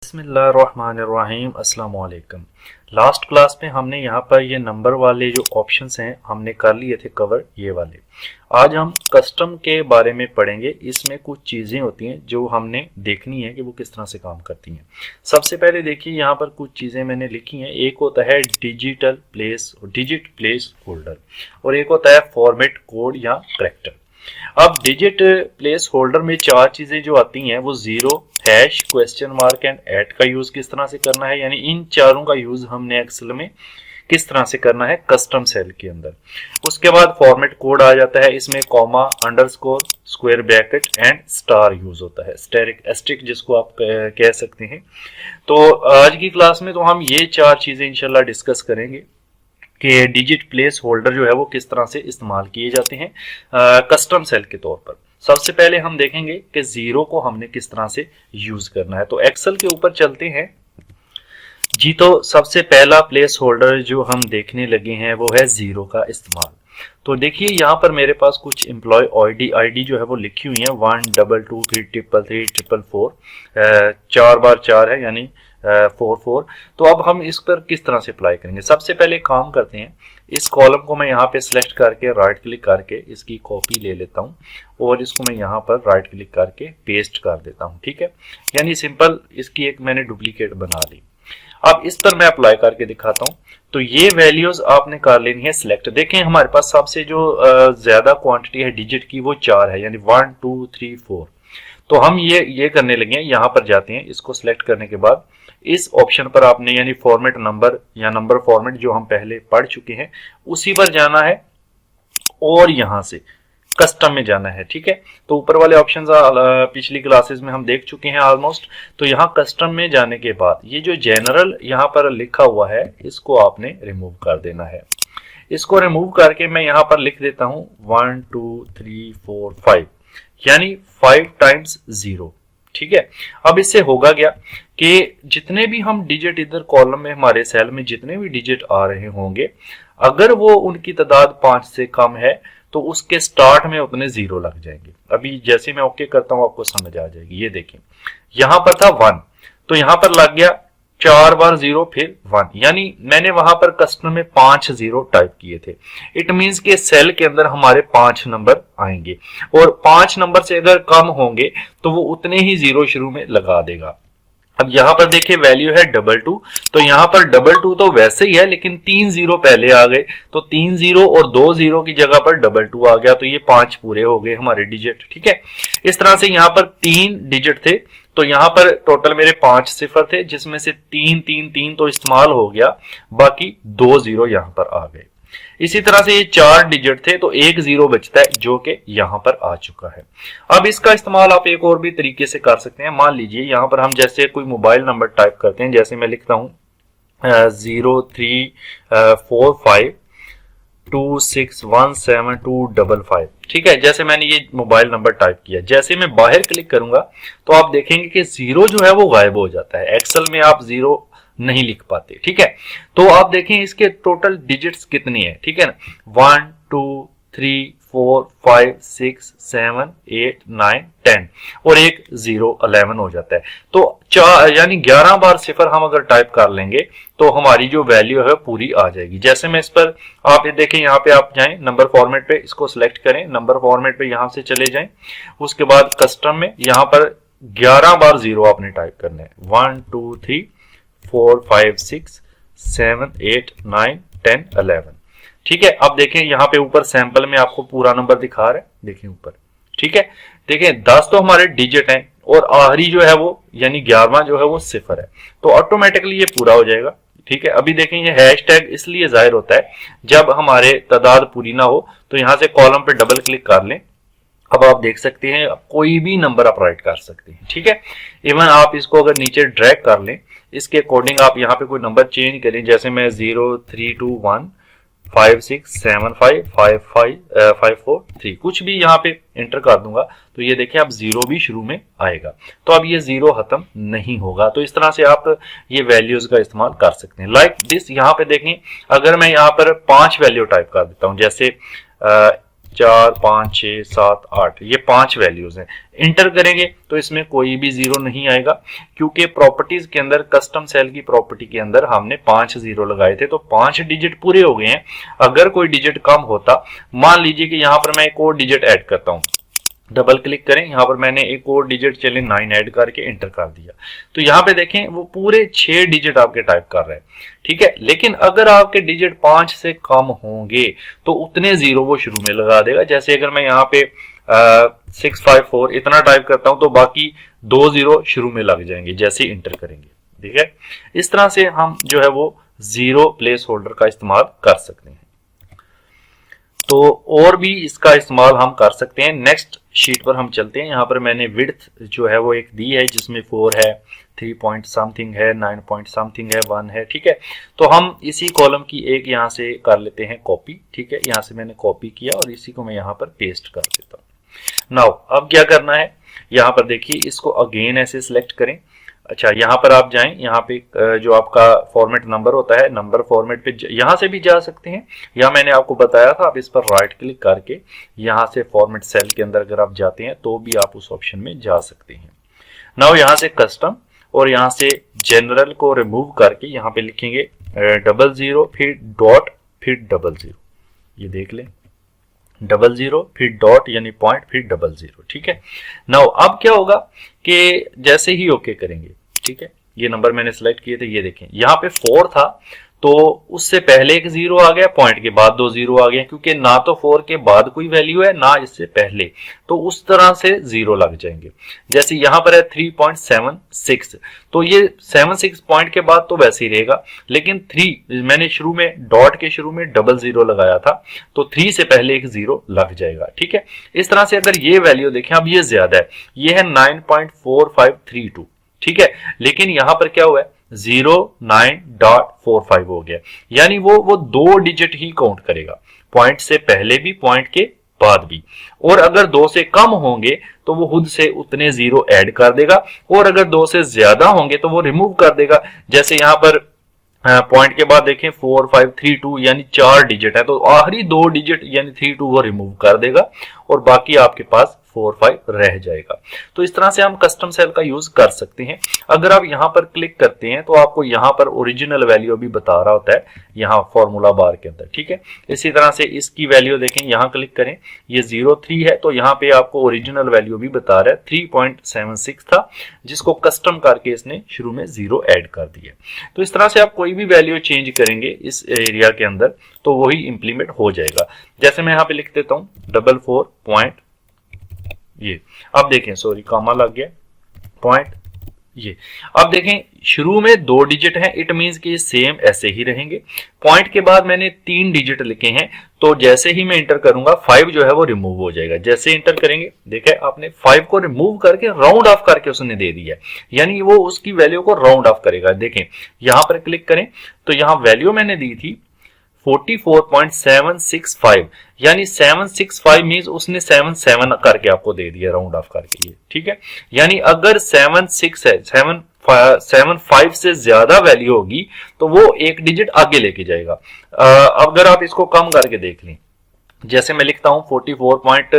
बिस्मिल्लाहिर्रहमानिर्रहीम अस्सलाम वालेकुम। लास्ट क्लास में हमने यहाँ पर ये नंबर वाले जो ऑप्शंस हैं हमने कर लिए थे कवर, ये वाले। आज हम कस्टम के बारे में पढ़ेंगे। इसमें कुछ चीज़ें होती हैं जो हमने देखनी है कि वो किस तरह से काम करती हैं। सबसे पहले देखिए यहाँ पर कुछ चीज़ें मैंने लिखी हैं। एक होता है डिजिट प्लेस होल्डर और एक होता है फॉर्मेट कोड या करैक्टर। अब डिजिट प्लेस होल्डर में चार चीजें जो आती हैं वो zero, hash, question mark and at का यूज किस तरह से करना है, यानी इन चारों का यूज हमने एक्सेल में किस तरह से करना है कस्टम सेल के अंदर। उसके बाद फॉर्मेट कोड आ जाता है। इसमें comma, underscore, square bracket and star use होता है, एस्टेरिक जिसको आप कह सकते हैं। तो आज की क्लास में तो हम ये चार चीजें इंशाल्लाह डिस्कस करेंगे कि डिजिट प्लेस होल्डर जो है वो किस तरह से इस्तेमाल किए जाते हैं कस्टम सेल के तौर पर। सबसे पहले हम देखेंगे कि जीरो को हमने किस तरह से यूज करना है। तो एक्सेल के ऊपर चलते हैं जी। तो सबसे पहला प्लेस होल्डर जो हम देखने लगे हैं वो है जीरो का इस्तेमाल। तो देखिए यहाँ पर मेरे पास कुछ एम्प्लॉय आईडी जो है वो लिखी हुई है 1 2 2 3 3 3 4 4 4 बार 4 है यानी 4 तो अब हम इस पर किस तरह से अप्लाई करेंगे। सबसे पहले काम करते हैं, इस कॉलम को मैं यहाँ पे सिलेक्ट करके राइट क्लिक करके इसकी कॉपी ले लेता हूँ और इसको मैं यहाँ पर राइट क्लिक करके पेस्ट कर देता हूँ। ठीक है, यानी सिंपल इसकी एक मैंने डुप्लीकेट बना ली। अब इस पर मैं अप्लाई करके दिखाता हूँ। तो ये वैल्यूज आपने कर लेनी है सिलेक्ट। देखें हमारे पास सबसे जो ज्यादा क्वांटिटी है डिजिट की वो 4 है, यानी 1 2 3 4। तो हम ये करने लगे हैं। यहाँ पर जाते हैं, इसको सिलेक्ट करने के बाद इस ऑप्शन पर आपने यानी फॉर्मेट नंबर या नंबर फॉर्मेट जो हम पहले पढ़ चुके हैं उसी पर जाना है और यहां से कस्टम में जाना है। ठीक है, तो ऊपर वाले ऑप्शंस पिछली क्लासेस में हम देख चुके हैं ऑलमोस्ट। तो यहाँ कस्टम में जाने के बाद ये जो जनरल यहाँ पर लिखा हुआ है इसको आपने रिमूव कर देना है। इसको रिमूव करके मैं यहाँ पर लिख देता हूं 1 2 3 4 5 यानी 5 टाइम्स 0। ठीक है, अब इससे होगा क्या कि जितने भी हम डिजिट इधर कॉलम में हमारे सेल में जितने भी डिजिट आ रहे होंगे अगर वो उनकी तादाद 5 से कम है तो उसके स्टार्ट में उतने 0 लग जाएंगे। अभी जैसे मैं ओके करता हूं आपको समझ आ जाएगी। ये देखें यहां पर था 1 तो यहां पर लग गया 4 बार 0 फिर 1, यानी मैंने वहां पर कस्टम में 5 0 टाइप किए थे। इट मींस के सेल के अंदर हमारे 5 नंबर आएंगे और 5 नंबर से अगर कम होंगे तो वो उतने ही 0 शुरू में लगा देगा। अब यहाँ पर देखिए वैल्यू है 22, तो यहाँ पर 22 तो वैसे ही है लेकिन 3 0 पहले आ गए तो 3 0 और 2 0 की जगह पर 22 आ गया, तो ये 5 पूरे हो गए हमारे डिजिट। ठीक है, इस तरह से यहाँ पर 3 डिजिट थे तो यहाँ पर टोटल मेरे 5 सिफर थे जिसमें से 3 3 3 तो इस्तेमाल हो गया, बाकी 2 0 यहाँ पर आ गए। इसी तरह से ये 4 डिजिट थे तो 1 0 बचता है जो कि यहाँ पर आ चुका है। अब इसका इस्तेमाल आप एक और भी तरीके से कर सकते हैं। मान लीजिए यहाँ पर हम जैसे कोई मोबाइल नंबर टाइप करते हैं, जैसे मैं लिखता हूँ 0345261725। ठीक है, जैसे मैंने ये मोबाइल नंबर टाइप किया, जैसे मैं बाहर क्लिक करूंगा तो आप देखेंगे कि 0 जो है वो गायब हो जाता है। एक्सेल में आप 0 नहीं लिख पाते। ठीक है, तो आप देखें इसके टोटल डिजिट्स कितनी है। ठीक है ना, 1 2 3 4 5 6 7 8 9 10 और एक 0 11 हो जाता है। तो यानी 11 बार सिफर हम अगर टाइप कर लेंगे तो हमारी जो वैल्यू है पूरी आ जाएगी। जैसे मैं इस पर आप ये देखें, यहाँ पे आप जाएं नंबर फॉर्मेट पे, इसको सिलेक्ट करें, नंबर फॉर्मेट पे यहां से चले जाएं, उसके बाद कस्टम में यहाँ पर 11 बार 0 आपने टाइप करना है। 1 2 3 4 5 6 7 8 9 10 11। ठीक है, अब देखें यहाँ पे ऊपर सैंपल में आपको पूरा नंबर दिखा रहा है, देखें ऊपर। ठीक है, देखें 10 तो हमारे डिजिट हैं और आखिरी जो है वो यानी 11वां जो है वो सिफर है, तो ऑटोमेटिकली ये पूरा हो जाएगा। ठीक है, अभी देखें ये हैशटैग इसलिए जाहिर होता है जब हमारे तादाद पूरी ना हो। तो यहां से कॉलम पे डबल क्लिक कर लें, अब आप देख सकते हैं कोई भी नंबर आप राइट कर सकते हैं। ठीक है, इवन आप इसको अगर नीचे ड्रैग कर लें इसके अकॉर्डिंग आप यहाँ पे कोई नंबर चेंज करें, जैसे मैं 0 3 2 1 5 6 7 5 5 5 5 4 3 कुछ भी यहाँ पे एंटर कर दूंगा तो ये देखें अब 0 भी शुरू में आएगा, तो अब ये 0 खत्म नहीं होगा। तो इस तरह से आप ये वैल्यूज का इस्तेमाल कर सकते हैं। लाइक दिस यहाँ पे देखें, अगर मैं यहाँ पर 5 वैल्यू टाइप कर देता हूँ, जैसे 4, 5, 6, 7, 8 ये 5 वैल्यूज हैं। इंटर करेंगे तो इसमें कोई भी जीरो नहीं आएगा, क्योंकि प्रॉपर्टीज के अंदर, कस्टम सेल की प्रॉपर्टी के अंदर हमने 5 जीरो लगाए थे, तो 5 डिजिट पूरे हो गए हैं। अगर कोई डिजिट कम होता, मान लीजिए कि यहां पर मैं एक और डिजिट ऐड करता हूं, डबल क्लिक करें, यहां पर मैंने एक और डिजिट चले 9 ऐड करके इंटर कर दिया, तो यहां पे देखें वो पूरे 6 डिजिट आपके टाइप कर रहे हैं, ठीक है। लेकिन अगर आपके डिजिट 5 से कम होंगे तो उतने जीरो वो शुरू में लगा देगा। जैसे अगर मैं यहाँ पे 654 इतना टाइप करता हूं तो बाकी 2 जीरो शुरू में लग जाएंगे जैसे इंटर करेंगे, ठीक है। इस तरह से हम जो है वो जीरो प्लेस होल्डर का इस्तेमाल कर सकते हैं। तो और भी इसका इस्तेमाल हम कर सकते हैं। नेक्स्ट शीट पर हम चलते हैं। यहाँ पर मैंने विड्थ जो है वो एक दी है, जिसमें 4 है, 3 पॉइंट समथिंग है, 9 पॉइंट समथिंग है, 1 है, ठीक है। तो हम इसी कॉलम की एक यहाँ से कर लेते हैं कॉपी, ठीक है। यहाँ से मैंने कॉपी किया और इसी को मैं यहाँ पर पेस्ट कर देता हूँ। नाउ अब क्या करना है, यहाँ पर देखिए इसको अगेन ऐसे सिलेक्ट करें। अच्छा, यहाँ पर आप जाएं, यहाँ पे जो आपका फॉर्मेट नंबर होता है, नंबर फॉर्मेट पे यहाँ से भी जा सकते हैं, या मैंने आपको बताया था आप इस पर राइट क्लिक करके यहाँ से फॉर्मेट सेल के अंदर अगर आप जाते हैं तो भी आप उस ऑप्शन में जा सकते हैं। नाउ यहाँ से कस्टम और यहाँ से जनरल को रिमूव करके यहाँ पे लिखेंगे 00 फिर डॉट फिर 00, ये देख लें 00 फिर डॉट यानी पॉइंट फिर 00, ठीक है। नाउ अब क्या होगा कि जैसे ही ओके करेंगे, ठीक है, ये नंबर मैंने सिलेक्ट किए थे, ये देखें यहाँ पे 4 था तो उससे पहले एक जीरो आ गया, पॉइंट के बाद 2 जीरो आ गया, क्योंकि ना तो 4 के बाद कोई वैल्यू है ना इससे पहले, तो उस तरह से जीरो लग जाएंगे। जैसे यहाँ पर है 3.76, तो ये 76 पॉइंट के बाद तो वैसे ही रहेगा, लेकिन 3 मैंने शुरू में डॉट के शुरू में 00 लगाया था, तो 3 से पहले एक जीरो लग जाएगा, ठीक है। इस तरह से अगर ये वैल्यू देखें, अब ये ज्यादा है, ये है 9.4532, ठीक है, लेकिन यहां पर क्या हुआ है 09.45 हो गया, यानी वो 2 डिजिट ही काउंट करेगा, पॉइंट से पहले भी पॉइंट के बाद भी। और अगर 2 से कम होंगे तो वो खुद से उतने जीरो ऐड कर देगा, और अगर 2 से ज्यादा होंगे तो वो रिमूव कर देगा। जैसे यहां पर पॉइंट के बाद देखें 4532 यानी 4 डिजिट है, तो आखिरी 2 डिजिट यानी 32 वो रिमूव कर देगा और बाकी आपके पास 45 रह जाएगा। तो इस तरह से हम कस्टम सेल का यूज कर सकते हैं। अगर आप यहां पर क्लिक करते हैं तो आपको यहां पर ओरिजिनल वैल्यू भी बता रहा होता है यहां फॉर्मूला बार के अंदर, ठीक है। इसी तरह से इसकी वैल्यू देखें, यहां क्लिक करें, ये 03 है, तो यहां पे आपको ओरिजिनल वैल्यू भी बता रहा है 3.76 था, जिसको कस्टम करके इसने शुरू में जीरो ऐड कर दिया। तो इस तरह से आप कोई भी वैल्यू चेंज करेंगे इस एरिया के अंदर तो वही इंप्लीमेंट हो जाएगा। जैसे मैं यहां पे लिख देता हूं 44 पॉइंट, ये अब देखें, सॉरी कामा लग गया, पॉइंट, ये अब देखें शुरू में 2 डिजिट हैं, इट मींस कि सेम ऐसे ही रहेंगे। पॉइंट के बाद मैंने 3 डिजिट लिखे हैं, तो जैसे ही मैं इंटर करूंगा 5 जो है वो रिमूव हो जाएगा। जैसे इंटर करेंगे देखें आपने 5 को रिमूव करके राउंड ऑफ करके उसने दे दिया, यानी वो उसकी वैल्यू को राउंड ऑफ करेगा। देखें यहां पर क्लिक करें तो यहां वैल्यू मैंने दी थी 44.765, यानी 765 मींस उसने 77 करके आपको दे दिया राउंड ऑफ करके, ये ठीक है। यानी अगर 76 है, 75 से ज्यादा वैल्यू होगी तो वो एक डिजिट आगे लेके जाएगा। अगर आप इसको कम करके देख लें, जैसे मैं लिखता हूं 44 पॉइंट,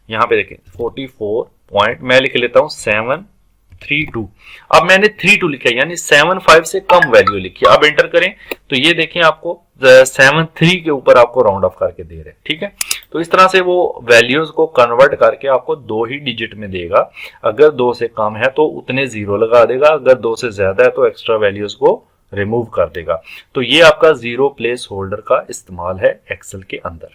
यहां पे देखें 44 पॉइंट मैं लिख लेता हूं 732, अब मैंने 32 लिखा है, यानी 75 से कम वैल्यू लिखी। अब एंटर करें तो ये देखें आपको 73 के ऊपर आपको राउंड ऑफ करके दे रहे हैं, ठीक है। तो इस तरह से वो वैल्यूज को कन्वर्ट करके आपको 2 ही डिजिट में देगा। अगर 2 से कम है तो उतने जीरो लगा देगा, अगर 2 से ज्यादा है तो एक्स्ट्रा वैल्यूज को रिमूव कर देगा। तो ये आपका जीरो प्लेस होल्डर का इस्तेमाल है एक्सेल के अंदर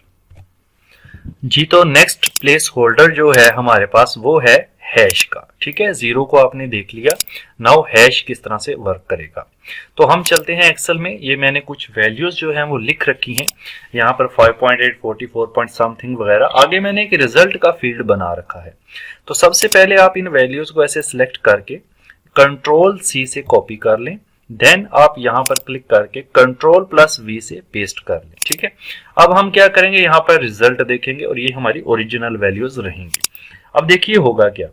जी। तो नेक्स्ट प्लेस होल्डर जो है हमारे पास वो है हैश का, ठीक है। जीरो को आपने देख लिया, नाउ हैश किस तरह से वर्क करेगा। तो हम चलते हैं एक्सेल में। ये मैंने कुछ वैल्यूज जो है वो लिख रखी हैं यहाँ पर 5.8, 44 पॉइंट समथिंग वगैरह। आगे मैंने एक रिजल्ट का फील्ड बना रखा है। तो सबसे पहले आप इन वैल्यूज को ऐसे सिलेक्ट करके कंट्रोल C से कॉपी कर लें, देन आप यहां पर क्लिक करके कंट्रोल प्लस V से पेस्ट कर लें, ठीक है। अब हम क्या करेंगे, यहाँ पर रिजल्ट देखेंगे और ये हमारी ओरिजिनल वैल्यूज रहेंगी। अब देखिए होगा क्या,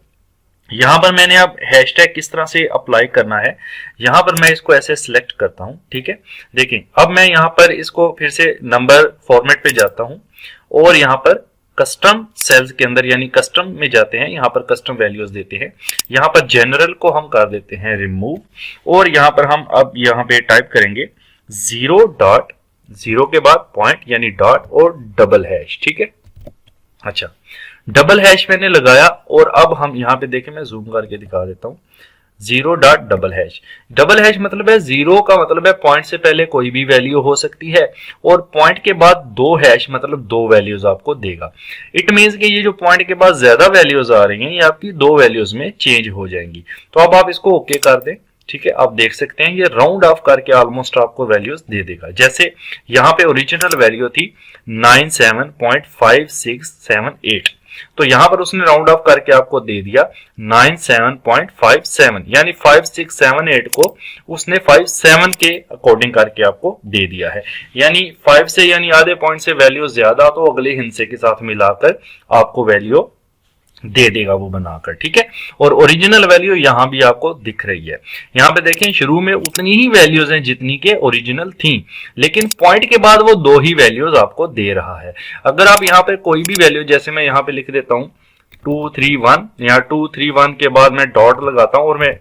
यहां पर मैंने अब हैशटैग किस तरह से अप्लाई करना है, यहां पर मैं इसको ऐसे सिलेक्ट करता हूं, ठीक है। देखिए अब मैं यहां पर इसको फिर से नंबर फॉर्मेट पे जाता हूं और यहां पर कस्टम सेल्स के अंदर यानी कस्टम में जाते हैं, यहाँ पर कस्टम वैल्यूज देते हैं, यहाँ पर जनरल को हम कर देते हैं रिमूव, और यहाँ पर हम अब यहाँ पे टाइप करेंगे 0.0 के बाद पॉइंट यानी डॉट और डबल हैश। ठीक है, अच्छा डबल हैश मैंने लगाया, और अब हम यहाँ पे देखें, मैं जूम करके दिखा देता हूँ, 0 dot double hash. Double hash मतलब है 0 का मतलब है पॉइंट से पहले कोई भी वैल्यू हो सकती है, और पॉइंट के बाद 2 हैश मतलब 2 वैल्यूज आपको देगा। इट मींस कि ये जो पॉइंट के बाद ज्यादा वैल्यूज आ रही हैं ये आपकी 2 वैल्यूज में चेंज हो जाएंगी। तो अब आप इसको ओके कर दें। ठीक है, आप देख सकते हैं ये राउंड ऑफ करके ऑलमोस्ट आपको वैल्यूज दे देगा। जैसे यहाँ पे ओरिजिनल वैल्यू थी 97.5678, तो यहां पर उसने राउंड ऑफ करके आपको दे दिया 97.57, यानी 5678 को उसने 57 के अकॉर्डिंग करके आपको दे दिया है। यानी 5 से यानी आधे पॉइंट से वैल्यू ज्यादा तो अगले हिस्से के साथ मिलाकर आपको वैल्यू दे देगा वो बनाकर। ठीक है, और ओरिजिनल वैल्यू यहां भी आपको दिख रही है। यहां पे देखें शुरू में उतनी ही वैल्यूज हैं जितनी के ओरिजिनल थी, लेकिन पॉइंट के बाद वो 2 ही वैल्यूज आपको दे रहा है। अगर आप यहाँ पे कोई भी वैल्यू, जैसे मैं यहाँ पे लिख देता हूं 231, यहाँ 231 के बाद मैं डॉट लगाता हूं और मैं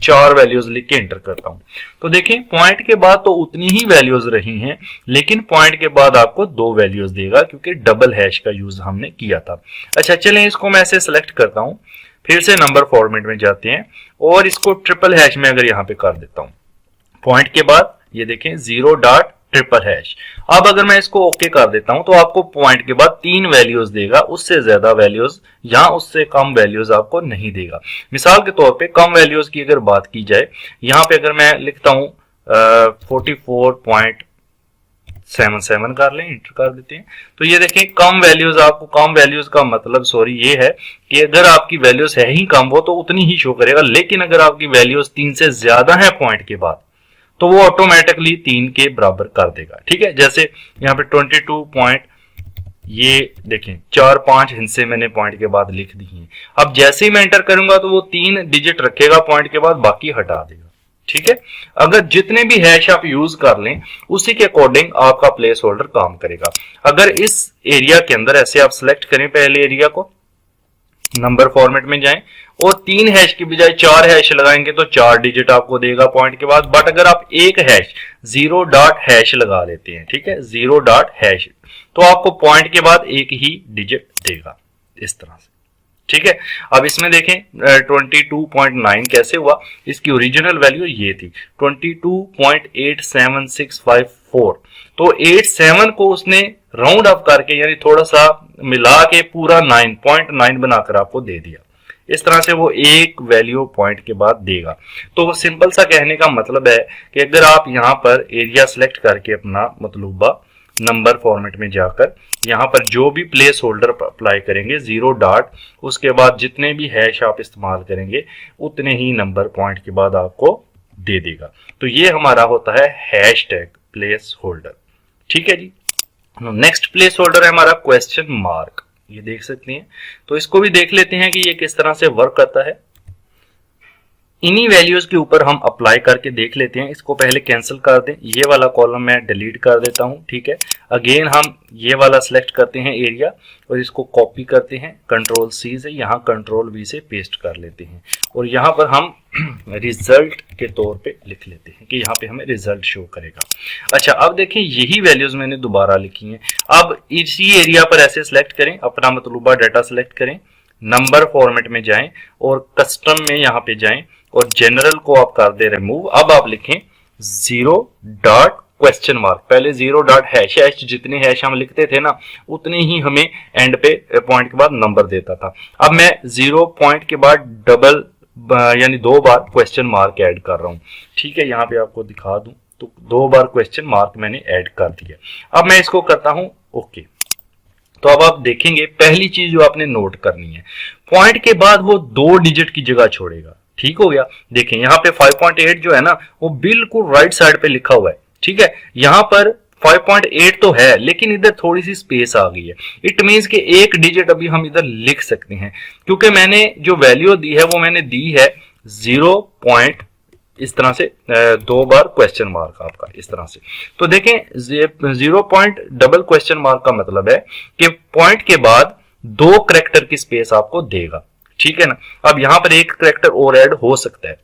4 वैल्यूज लिख के एंटर करता हूं, तो देखें पॉइंट के बाद तो उतनी ही वैल्यूज रही हैं, लेकिन पॉइंट के बाद आपको 2 वैल्यूज देगा क्योंकि डबल हैश का यूज हमने किया था। अच्छा चलें, इसको मैं ऐसे सेलेक्ट करता हूं, फिर से नंबर फॉर्मेट में जाते हैं और इसको ट्रिपल हैश में अगर यहां पे कर देता हूं, पॉइंट के बाद ये देखें 0 डॉट ट्रिपल हैश। अब अगर मैं इसको ओके कर देता हूं तो आपको पॉइंट के बाद 3 वैल्यूज देगा, उससे ज्यादा वैल्यूज या उससे कम वैल्यूज आपको नहीं देगा। मिसाल के तौर पे कम वैल्यूज की अगर बात की जाए, यहां पे अगर मैं लिखता हूं 44.77 कर लें, इंटर कर देते हैं, तो ये देखें कम वैल्यूज, आपको कम वैल्यूज का मतलब ये है कि अगर आपकी वैल्यूज है ही कम वो तो उतनी ही शो करेगा, लेकिन अगर आपकी वैल्यूज 3 से ज्यादा है पॉइंट के बाद तो वो ऑटोमेटिकली 3 के बराबर कर देगा। ठीक है, जैसे यहाँ पे 22 पॉइंट, ये देखें 4-5 हिस्से मैंने पॉइंट के बाद लिख दी हैं। अब जैसे ही मैं एंटर करूंगा तो वो 3 डिजिट रखेगा पॉइंट के बाद, बाकी हटा देगा। ठीक है, अगर जितने भी हैश आप यूज कर लें उसी के अकॉर्डिंग आपका प्लेस होल्डर काम करेगा। अगर इस एरिया के अंदर ऐसे आप सिलेक्ट करें, पहले एरिया को नंबर फॉर्मेट में जाएं और 3 हैश की बजाय 4 हैश लगाएंगे तो 4 डिजिट आपको देगा पॉइंट के बाद। बट अगर आप एक हैश 0 डॉट हैश लगा लेते हैं, ठीक है 0 डॉट हैश, तो आपको पॉइंट के बाद एक ही डिजिट देगा इस तरह से। ठीक है, अब इसमें देखें 22.9 कैसे हुआ, इसकी ओरिजिनल वैल्यू ये थी 22.87654, तो 87 को उसने राउंड अप करके यानी थोड़ा सा मिला के पूरा 9.9 बनाकर आपको दे दिया। इस तरह से वो एक वैल्यू पॉइंट के बाद देगा। तो सिंपल सा कहने का मतलब है कि अगर आप यहाँ पर एरिया सिलेक्ट करके अपना मतलूबा नंबर फॉर्मेट में जाकर यहाँ पर जो भी प्लेस होल्डर अप्लाई करेंगे 0 डॉट, उसके बाद जितने भी हैश आप इस्तेमाल करेंगे उतने ही नंबर पॉइंट के बाद आपको दे देगा। तो ये हमारा होता है हैश टैग प्लेस होल्डर। ठीक है जी, नेक्स्ट प्लेस होल्डर है हमारा क्वेश्चन मार्क, ये देख सकते हैं। तो इसको भी देख लेते हैं कि ये किस तरह से वर्क करता है। इन्हीं वैल्यूज के ऊपर हम अप्लाई करके देख लेते हैं। इसको पहले कैंसिल कर दें, ये वाला कॉलम मैं डिलीट कर देता हूं। ठीक है, अगेन हम ये वाला सिलेक्ट करते हैं एरिया और इसको कॉपी करते हैं कंट्रोल C से, यहाँ कंट्रोल V से पेस्ट कर लेते हैं और यहाँ पर हम रिजल्ट के तौर पे लिख लेते हैं कि यहाँ पे हमें रिजल्ट शो करेगा। अच्छा, अब देखें यही वैल्यूज मैंने दोबारा लिखी हैं। अब इसी एरिया पर ऐसे सिलेक्ट करें, अपना मतलूबा डाटा सिलेक्ट करें, नंबर फॉर्मेट में जाएं और कस्टम में यहाँ पे जाएं और जनरल को आप कर दे रिमूव। अब आप लिखें 0 डॉट क्वेश्चन मार्क, पहले 0 डॉट हैश, जितने हैश हम लिखते थे ना उतने ही हमें एंड पे पॉइंट के बाद नंबर देता था। अब मैं 0 पॉइंट के बाद डबल यानी 2 बार क्वेश्चन मार्क ऐड कर रहा हूं। ठीक है, यहाँ पे आपको दिखा दूं तो 2 बार क्वेश्चन मार्क मैंने ऐड कर दिया। अब मैं इसको करता हूं ओके। तो अब आप देखेंगे पहली चीज जो आपने नोट करनी है, पॉइंट के बाद वो 2 डिजिट की जगह छोड़ेगा। ठीक हो गया, देखें यहाँ पे 5.8 जो है ना वो बिल्कुल राइट साइड पे लिखा हुआ है। ठीक है, यहाँ पर 5.8 तो है लेकिन इधर थोड़ी सी स्पेस आ गई है। इट मींस कि एक डिजिट अभी हम इधर लिख सकते हैं, क्योंकि मैंने जो वैल्यू दी है वो मैंने दी है 0 पॉइंट इस तरह से 2 बार क्वेश्चन मार्क आपका इस तरह से। तो देखें 0 पॉइंट डबल क्वेश्चन मार्क का मतलब है कि पॉइंट के बाद 2 करैक्टर की स्पेस आपको देगा, ठीक है ना। अब यहां पर एक करैक्टर और ऐड हो सकता है।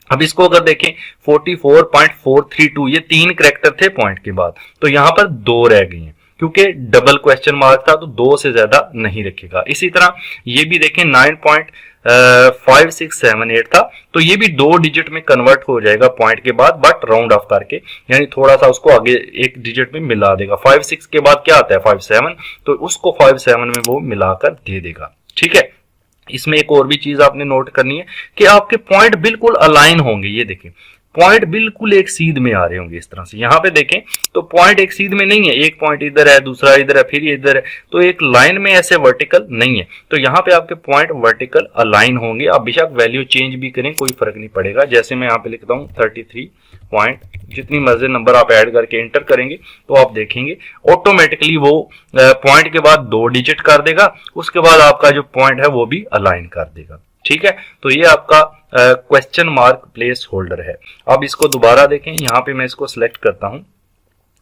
अब इसको अगर देखें 44.432 ये 3 करैक्टर थे पॉइंट के बाद, तो यहां पर 2 रह गए हैं क्योंकि डबल क्वेश्चन मार्क था, तो 2 से ज्यादा नहीं रखेगा। इसी तरह ये भी देखें 9.5678 था, तो ये भी 2 डिजिट में कन्वर्ट हो जाएगा पॉइंट के बाद, बट राउंड ऑफ करके, यानी थोड़ा सा उसको आगे एक डिजिट में मिला देगा। 56 के बाद क्या आता है 57, तो उसको 57 में वो मिलाकर दे देगा, ठीक है। इसमें एक और भी चीज आपने नोट करनी है कि आपके पॉइंट बिल्कुल अलाइन होंगे। ये देखें पॉइंट बिल्कुल एक सीध में आ रहे होंगे इस तरह से। यहां पे देखें तो पॉइंट एक सीध में नहीं है, एक पॉइंट इधर है, दूसरा इधर है, फिर ये इधर है, तो एक लाइन में ऐसे वर्टिकल नहीं है। तो यहाँ पे आपके पॉइंट वर्टिकल अलाइन होंगे। आप बेशक वैल्यू चेंज भी करें कोई फर्क नहीं पड़ेगा। जैसे मैं यहाँ पे लिखता हूँ 33 पॉइंट, जितनी मर्जी नंबर आप ऐड करके एंटर करेंगे तो आप देखेंगे ऑटोमेटिकली वो पॉइंट के बाद 2 डिजिट कर देगा, उसके बाद आपका जो पॉइंट है वो भी अलाइन कर देगा, ठीक है। तो ये आपका क्वेश्चन मार्क प्लेस होल्डर है। अब इसको दोबारा देखें, यहाँ पे मैं इसको सिलेक्ट करता हूं,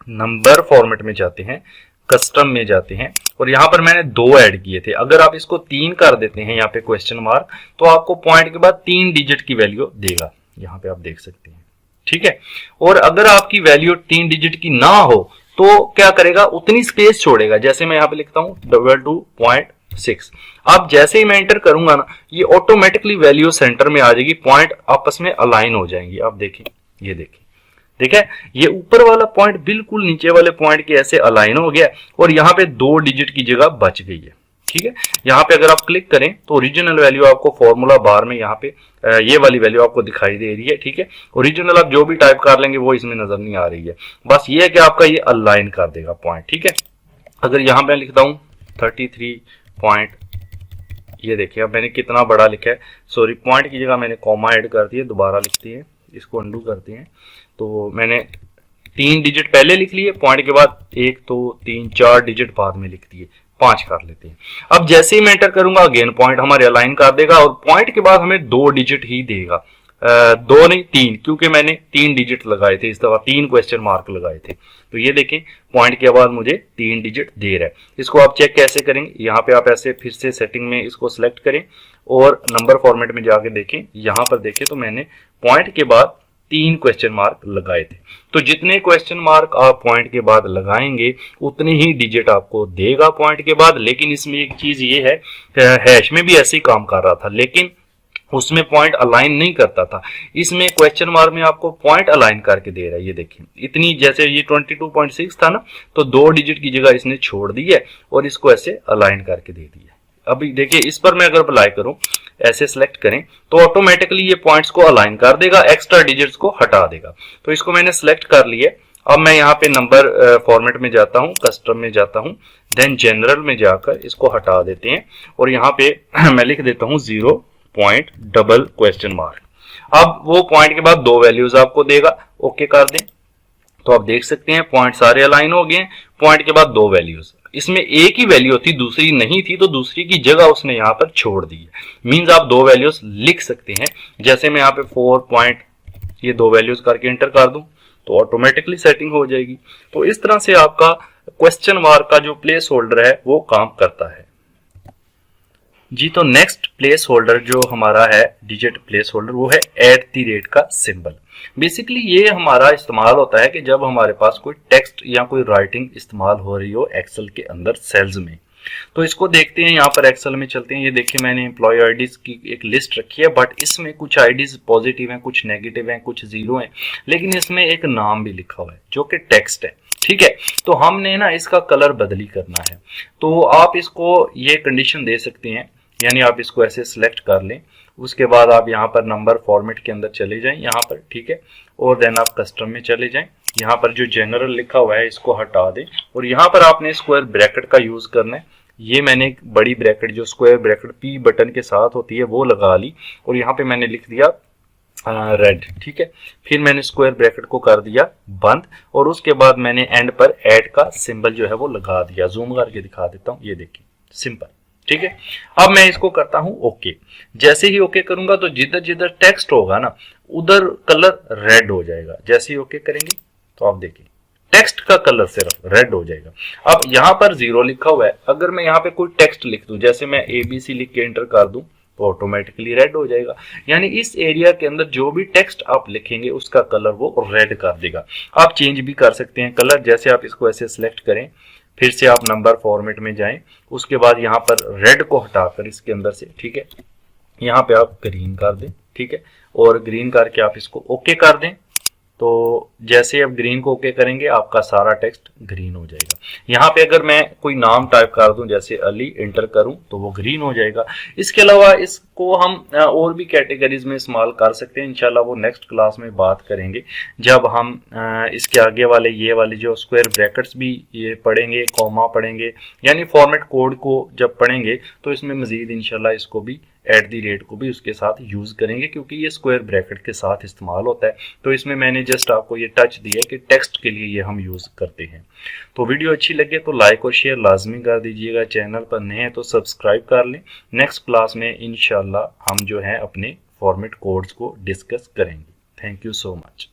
नंबर फॉर्मेट में जाते हैं, कस्टम में जाते हैं, और यहाँ पर मैंने 2 ऐड किए थे। अगर आप इसको 3 कर देते हैं यहाँ पे क्वेश्चन मार्क, तो आपको पॉइंट के बाद 3 डिजिट की वैल्यू देगा। यहाँ पे आप देख सकते हैं, ठीक है। और अगर आपकी वैल्यू 3 डिजिट की ना हो तो क्या करेगा, उतनी स्पेस छोड़ेगा। जैसे मैं यहाँ पे लिखता हूँ 22.6। अब जैसे ही मैं एंटर करूंगा ना, ये ऑटोमेटिकली वैल्यू सेंटर में आ जाएगी, पॉइंट आपस में अलाइन हो जाएंगी। आप देखें, ये देखें, ठीक है, ये ऊपर वाला पॉइंट बिल्कुल नीचे वाले पॉइंट के ऐसे अलाइन हो गया, और यहाँ पे 2 डिजिट की जगह बच गई है, ठीक है। यहाँ पे अगर आप क्लिक करें तो ओरिजिनल वैल्यू आपको फॉर्मूला बार में यहाँ पे ये वाली वैल्यू आपको दिखाई दे रही है, ठीक है। ओरिजिनल आप जो भी टाइप कर लेंगे वो इसमें नजर नहीं आ रही है, बस ये है कि आपका ये अलाइन कर देगा पॉइंट, ठीक है। अगर यहाँ पे लिखता हूँ 33 पॉइंट, ये देखिए अब मैंने कितना बड़ा लिखा है, सॉरी पॉइंट की जगह मैंने कॉमा ऐड कर दिया, दोबारा लिखते हैं, इसको अंडू करते हैं। तो मैंने 3 डिजिट पहले लिख लिए, पॉइंट के बाद 1 2 3 4 डिजिट बाद में लिख दिए, 5 कर लेते हैं। अब जैसे ही मैं एंटर करूंगा अगेन पॉइंट हमारे अलाइन कर देगा, और पॉइंट के बाद हमें 2 डिजिट ही देगा, 2 नहीं 3, क्योंकि मैंने 3 डिजिट लगाए थे इस दफा, 3 क्वेश्चन मार्क लगाए थे। तो ये देखें पॉइंट के बाद मुझे 3 डिजिट दे रहा है। इसको आप चेक कैसे करेंगे, यहाँ पे आप ऐसे फिर से सेटिंग में इसको सिलेक्ट करें और नंबर फॉर्मेट में जाके देखें, यहाँ पर देखें तो मैंने पॉइंट के बाद 3 क्वेश्चन मार्क लगाए थे। तो जितने क्वेश्चन मार्क आप पॉइंट के बाद लगाएंगे उतने ही डिजिट आपको देगा पॉइंट के बाद। लेकिन इसमें एक चीज ये है, हैश में भी ऐसे ही काम कर रहा था, लेकिन उसमें पॉइंट अलाइन नहीं करता था। इसमें क्वेश्चन मार्क में आपको पॉइंट अलाइन करके दे रहा है। ये देखिए इतनी, जैसे ये 22.6 था ना, तो 2 डिजिट की जगह इसने छोड़ दी है और इसको ऐसे अलाइन करके दे दिया। अभी देखिए इस पर मैं अगर अप्लाई करूं, ऐसे सिलेक्ट करें तो ऑटोमेटिकली ये पॉइंट्स को अलाइन कर देगा, एक्स्ट्रा डिजिट्स को हटा देगा। तो इसको मैंने सिलेक्ट कर लिया। अब मैं यहाँ पे नंबर फॉर्मेट में जाता हूँ, कस्टम में जाता हूँ, देन जनरल में जाकर इसको हटा देते हैं और यहाँ पे मैं लिख देता हूँ 0 पॉइंट डबल क्वेश्चन मार्क। अब वो पॉइंट के बाद 2 वैल्यूज आपको देगा, ओके कर दें। तो आप देख सकते हैं पॉइंट सारे अलाइन हो गए, पॉइंट के बाद 2 वैल्यूज। इसमें एक ही वैल्यू थी, दूसरी नहीं थी, तो दूसरी की जगह उसने यहाँ पर छोड़ दी है। मींस आप 2 वैल्यूज लिख सकते हैं। जैसे मैं यहाँ पे 4 पॉइंट ये 2 वैल्यूज करके एंटर कर दूं तो ऑटोमेटिकली सेटिंग हो जाएगी। तो इस तरह से आपका क्वेश्चन मार्क का जो प्लेस होल्डर है वो काम करता है जी। तो नेक्स्ट प्लेस होल्डर जो हमारा है, डिजिट प्लेस होल्डर, वो है @ का सिंबल। बेसिकली ये हमारा इस्तेमाल होता है कि जब हमारे पास कोई टेक्स्ट या कोई राइटिंग इस्तेमाल हो रही हो एक्सेल के अंदर सेल्स में। तो इसको देखते हैं, यहाँ पर एक्सेल में चलते हैं। ये देखिए मैंने एम्प्लॉय आईडीज की एक लिस्ट रखी है, बट इसमें कुछ आईडीज पॉजिटिव हैं, कुछ नेगेटिव हैं, कुछ 0 हैं, लेकिन इसमें एक नाम भी लिखा हुआ है जो कि टेक्स्ट है, ठीक है। तो हमने ना इसका कलर बदली करना है। तो आप इसको ये कंडीशन दे सकते हैं, यानी आप इसको ऐसे सिलेक्ट कर लें, उसके बाद आप यहाँ पर नंबर फॉर्मेट के अंदर चले जाएं यहाँ पर, ठीक है, और देन आप कस्टम में चले जाएं। यहाँ पर जो जनरल लिखा हुआ है इसको हटा दें और यहाँ पर आपने स्क्वायर ब्रैकेट का यूज करना है। ये मैंने एक बड़ी ब्रैकेट जो स्क्वायर ब्रैकेट P बटन के साथ होती है वो लगा ली और यहाँ पे मैंने लिख दिया रेड, ठीक है। फिर मैंने स्क्वायर ब्रैकेट को कर दिया बंद और उसके बाद मैंने एंड पर ऐड का सिंबल जो है वो लगा दिया। जूम करके दिखा देता हूँ, ये देखिए सिंपल, ठीक है। अब मैं इसको करता हूं ओके। जैसे ही ओके करूंगा तो जिधर जिधर टेक्स्ट होगा ना उधर कलर रेड हो जाएगा। जैसे ही ओके करेंगे तो आप देखिए टेक्स्ट का कलर सिर्फ रेड हो जाएगा। अब यहाँ पर 0 लिखा हुआ है, अगर मैं यहाँ पे कोई टेक्स्ट लिख दूं, जैसे मैं ABC लिख के एंटर कर दूं तो ऑटोमेटिकली रेड हो जाएगा। यानी इस एरिया के अंदर जो भी टेक्स्ट आप लिखेंगे उसका कलर वो रेड कर देगा। आप चेंज भी कर सकते हैं कलर, जैसे आप इसको ऐसे सिलेक्ट करें, फिर से आप नंबर फॉर्मेट में जाएं, उसके बाद यहाँ पर रेड को हटाकर इसके अंदर से, ठीक है, यहाँ पे आप ग्रीन कर दें, ठीक है, और ग्रीन करके आप इसको ओके कर दें। तो जैसे आप ग्रीन को ओके करेंगे आपका सारा टेक्स्ट ग्रीन हो जाएगा। यहाँ पे अगर मैं कोई नाम टाइप कर दूं, जैसे अली, एंटर करूं तो वो ग्रीन हो जाएगा। इसके अलावा इसको हम और भी कैटेगरीज में इस्तेमाल कर सकते हैं, इंशाल्लाह वो नेक्स्ट क्लास में बात करेंगे जब हम इसके आगे वाले ये वाले जो स्क्वायर ब्रैकेट्स भी ये पढ़ेंगे, कॉमा पढ़ेंगे, यानी फॉर्मेट कोड को जब पढ़ेंगे तो इसमें मजीद इंशाल्लाह इसको भी @ को भी उसके साथ यूज करेंगे, क्योंकि ये स्क्वायर ब्रैकेट के साथ इस्तेमाल होता है। तो इसमें मैंने जस्ट आपको ये टच दिया कि टेक्स्ट के लिए ये हम यूज करते हैं। तो वीडियो अच्छी लगे तो लाइक और शेयर लाजमी कर दीजिएगा, चैनल पर नए हैं तो सब्सक्राइब कर लें। नेक्स्ट क्लास में इंशाल्लाह हम जो है अपने फॉर्मेट कोड्स को डिस्कस करेंगे। Thank you so much.